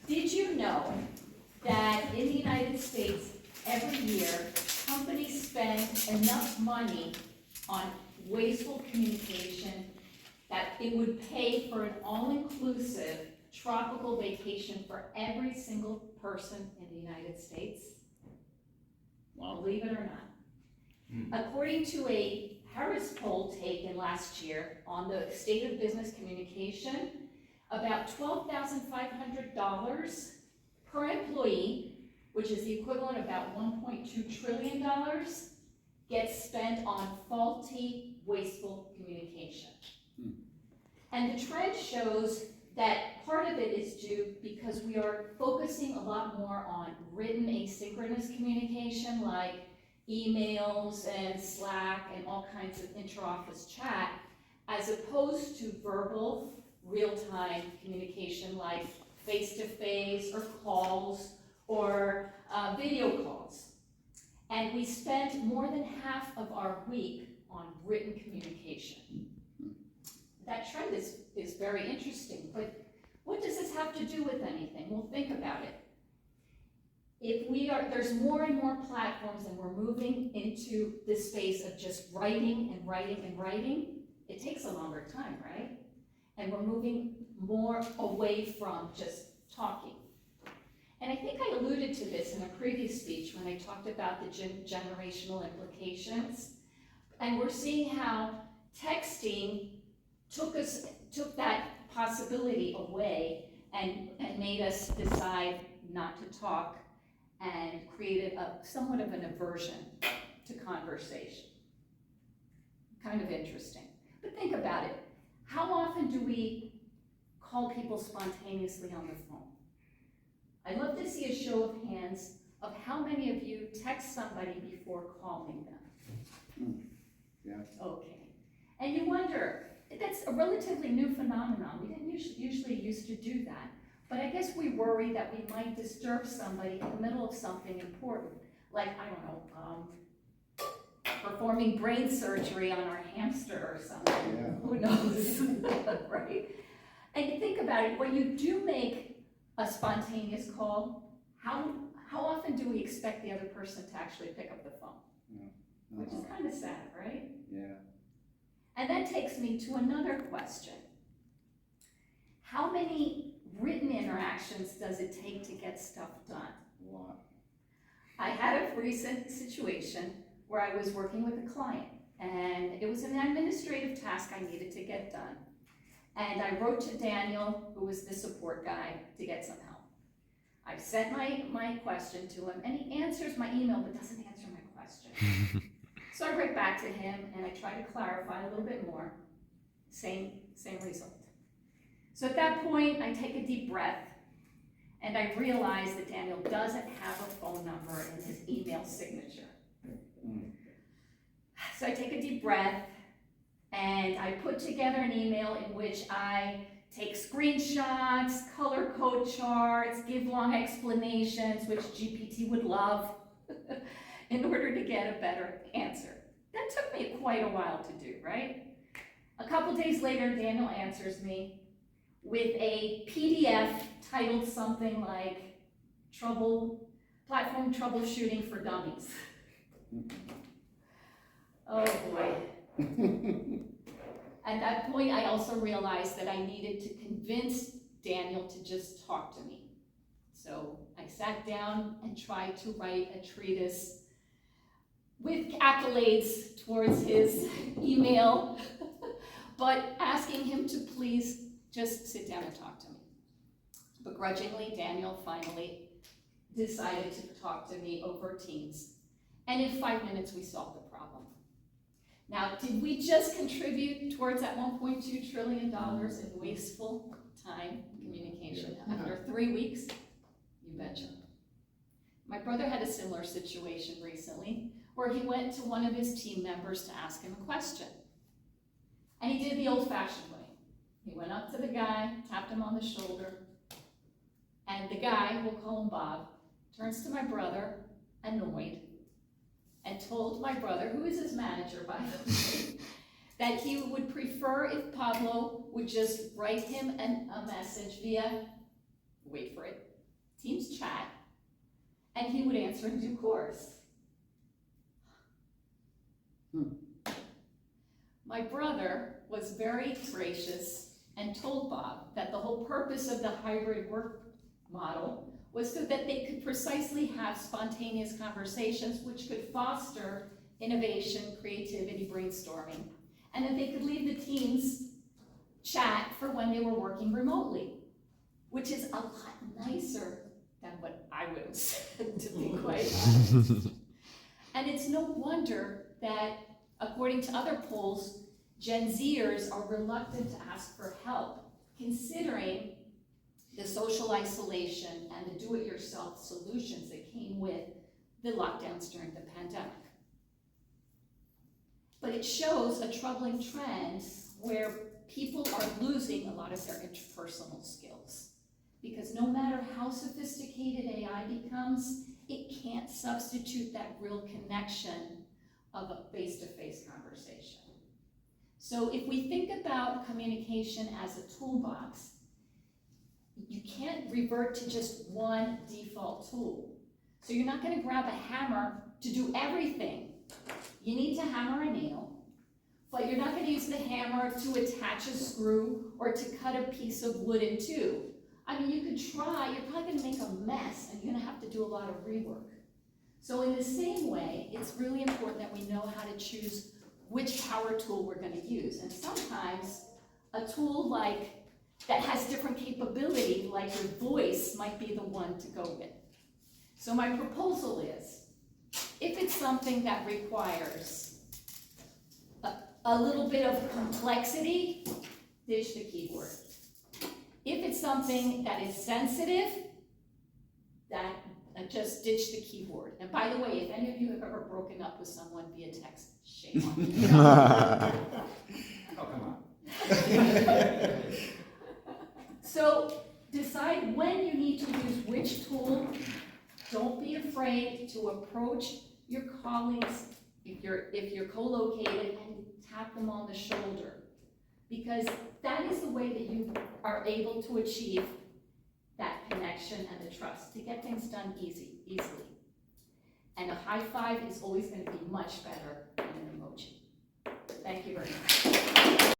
Did you know that in the United States, every year, companies spend enough money on wasteful communication that it would pay for an all-inclusive tropical vacation for every single person in the United States? Wow. Believe it or not. According to a Harris poll taken last year on the state of business communication, about $12,500 per employee, which is the equivalent of about $1.2 trillion, gets spent on faulty, wasteful communication. And the trend shows that part of it is due because we are focusing a lot more on written asynchronous communication like emails and Slack and all kinds of inter-office chat, as opposed to verbal, real-time communication like face-to-face or calls or video calls. And we spend more than half of our week on written communication. That trend is very interesting, but what does this have to do with anything? Well, think about it. There's more and more platforms and we're moving into this space of just writing and writing and writing, it takes a longer time, right? And we're moving more away from just talking. And I think I alluded to this in a previous speech when I talked about the generational implications. And we're seeing how texting took that possibility away and made us decide not to talk and created somewhat of an aversion to conversation. Kind of interesting. But think about it. How often do we call people spontaneously on the phone? I'd love to see a show of hands of how many of you text somebody before calling them. Yeah. Okay. And you wonder, that's a relatively new phenomenon. We didn't usually used to do that. But I guess we worry that we might disturb somebody in the middle of something important, like, I don't know, performing brain surgery on our hamster or something. Yeah. Who knows, right? And you think about it, when you do make a spontaneous call, how often do we expect the other person to actually pick up the phone? Yeah. Which is kind of sad, right? Yeah. And that takes me to another question. How many written interactions does it take to get stuff done? A lot. I had a recent situation where I was working with a client, and it was an administrative task I needed to get done. And I wrote to Daniel, who was the support guy, to get some help. I sent my question to him, and he answers my email but doesn't answer my question. So I write back to him and I try to clarify a little bit more. Same result. So at that point, I take a deep breath and I realize that Daniel doesn't have a phone number in his email signature. So I take a deep breath and I put together an email in which I take screenshots, color code charts, give long explanations, which GPT would love, in order to get a better answer. That took me quite a while to do, right? A couple days later, Daniel answers me with a PDF titled something like Platform Troubleshooting for Dummies. Oh boy. At that point, I also realized that I needed to convince Daniel to just talk to me. So I sat down and tried to write a treatise with accolades towards his email, but asking him to please just sit down and talk to me. Begrudgingly, Daniel finally decided to talk to me over Teams, and in 5 minutes we solved the problem. Now, did we just contribute towards that $1.2 trillion in wasteful time communication after 3 weeks? You betcha. My brother had a similar situation recently where he went to one of his team members to ask him a question. And he did the old-fashioned way. He went up to the guy, tapped him on the shoulder, and the guy, we'll call him Bob, turns to my brother, annoyed, and told my brother, who is his manager by the way, that he would prefer if Pablo would just write him a message via, wait for it, Teams chat, and he would answer in due course. My brother was very gracious and told Bob that the whole purpose of the hybrid work model was so that they could precisely have spontaneous conversations which could foster innovation, creativity, brainstorming, and that they could leave the teams chat for when they were working remotely, which is a lot nicer than what I would have said, to be quite honest. And it's no wonder that, according to other polls, Gen Zers are reluctant to ask for help, considering the social isolation and the do-it-yourself solutions that came with the lockdowns during the pandemic. But it shows a troubling trend where people are losing a lot of their interpersonal skills. Because no matter how sophisticated AI becomes, it can't substitute that real connection of a face-to-face conversation. So if we think about communication as a toolbox, you can't revert to just one default tool. So you're not going to grab a hammer to do everything. You need to hammer a nail, but you're not going to use the hammer to attach a screw or to cut a piece of wood in two. I mean, you could try, you're probably going to make a mess and you're going to have to do a lot of rework. So in the same way, it's really important that we know how to choose which power tool we're going to use. And sometimes a tool that has different capability, like your voice, might be the one to go with. So my proposal is, if it's something that requires a little bit of complexity, ditch the keyboard. If it's something that is sensitive, that just ditch the keyboard. And by the way, if any of you have ever broken up with someone via text, shame on you. Oh, come on. So decide when you need to use which tool. Don't be afraid to approach your colleagues if you're co-located and tap them on the shoulder, because that is the way that you are able to achieve that connection and the trust to get things done easily. And a high five is always going to be much better than an emoji. Thank you very much.